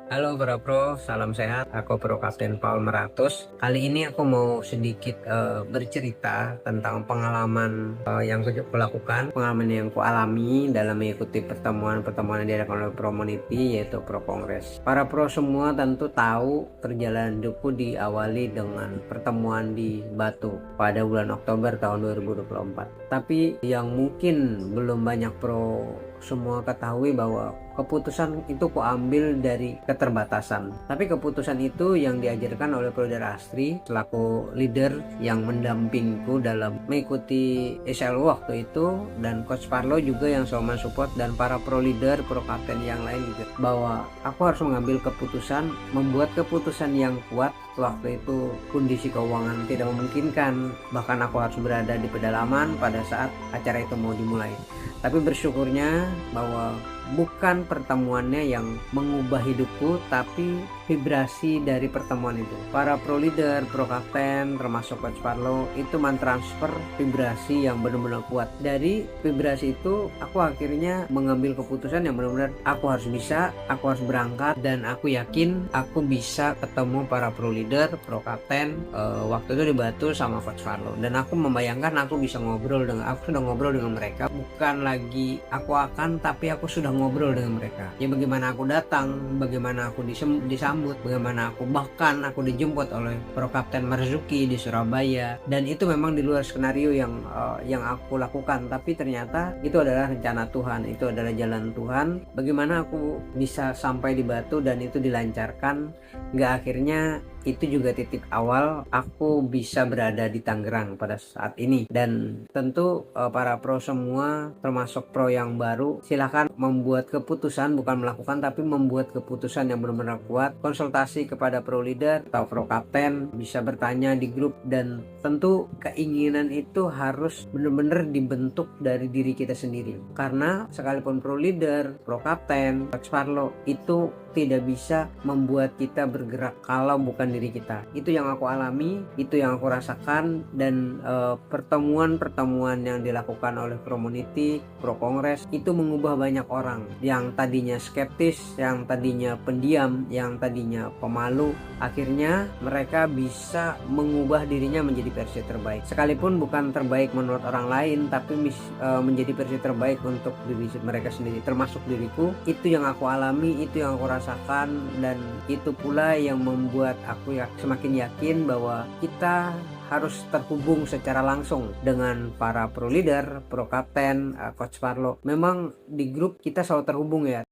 Halo para pro, salam sehat. Aku Pro Kapten Paul Meratus. Kali ini aku mau sedikit bercerita tentang pengalaman yang aku lakukan, pengalaman yang aku alami dalam mengikuti pertemuan-pertemuan yang diadakan oleh Promonity, yaitu Pro Kongres. Para pro semua tentu tahu perjalanan hidupku diawali dengan pertemuan di Batu pada bulan Oktober tahun 2024. Tapi yang mungkin belum banyak pro semua ketahui bahwa keputusan itu ku ambil dari keterbatasan. Tapi keputusan itu yang diajarkan oleh Brother Astri selaku leader yang mendampingku dalam mengikuti SLU waktu itu, dan Coach Parlo juga yang selalu mensupport, dan para pro leader, pro kapten yang lain juga, bahwa aku harus mengambil keputusan, membuat keputusan yang kuat. Waktu itu kondisi keuangan tidak memungkinkan, bahkan aku harus berada di pedalaman pada saat acara itu mau dimulai. Tapi bersyukurnya bahwa bukan pertemuannya yang mengubah hidupku, tapi vibrasi dari pertemuan itu. Para pro leader, pro kapten, termasuk Coach Parlo itu mentransfer vibrasi yang benar-benar kuat. Dari vibrasi itu aku akhirnya mengambil keputusan yang benar-benar aku harus bisa, aku harus berangkat, dan aku yakin aku bisa ketemu para pro leader, pro kapten waktu itu di Batu sama Coach Parlo. Dan aku membayangkan aku bisa ngobrol dengan, aku sudah ngobrol dengan mereka, bukan lagi aku akan, tapi aku sudah ngobrol dengan mereka. Ya bagaimana aku datang, bagaimana aku disambut, bagaimana aku bahkan aku dijemput oleh Pro Kapten Marzuki di Surabaya, dan itu memang di luar skenario yang aku lakukan, tapi ternyata itu adalah rencana Tuhan, itu adalah jalan Tuhan. Bagaimana aku bisa sampai di Batu dan itu dilancarkan, nggak akhirnya itu juga titik awal aku bisa berada di Tangerang pada saat ini. Dan tentu para pro semua, termasuk pro yang baru, silahkan membuat keputusan, bukan melakukan tapi membuat keputusan yang benar-benar kuat. Konsultasi kepada pro leader atau pro kapten, bisa bertanya di grup, dan tentu keinginan itu harus benar-benar dibentuk dari diri kita sendiri. Karena sekalipun pro leader, pro kapten, Coach Parlo itu tidak bisa membuat kita bergerak kalau bukan diri kita. Itu yang aku alami, itu yang aku rasakan, dan pertemuan-pertemuan yang dilakukan oleh Promonity, Pro Kongres itu mengubah banyak orang yang tadinya skeptis, yang tadinya pendiam, yang tadinya pemalu. Akhirnya mereka bisa mengubah dirinya menjadi versi terbaik. Sekalipun bukan terbaik menurut orang lain, tapi menjadi versi terbaik untuk diri mereka sendiri, termasuk diriku. Itu yang aku alami, itu yang aku rasakan, dan itu pula yang membuat aku semakin yakin bahwa kita harus terhubung secara langsung dengan para pro leader, pro kapten, Coach Parlo. Memang di grup kita selalu terhubung ya,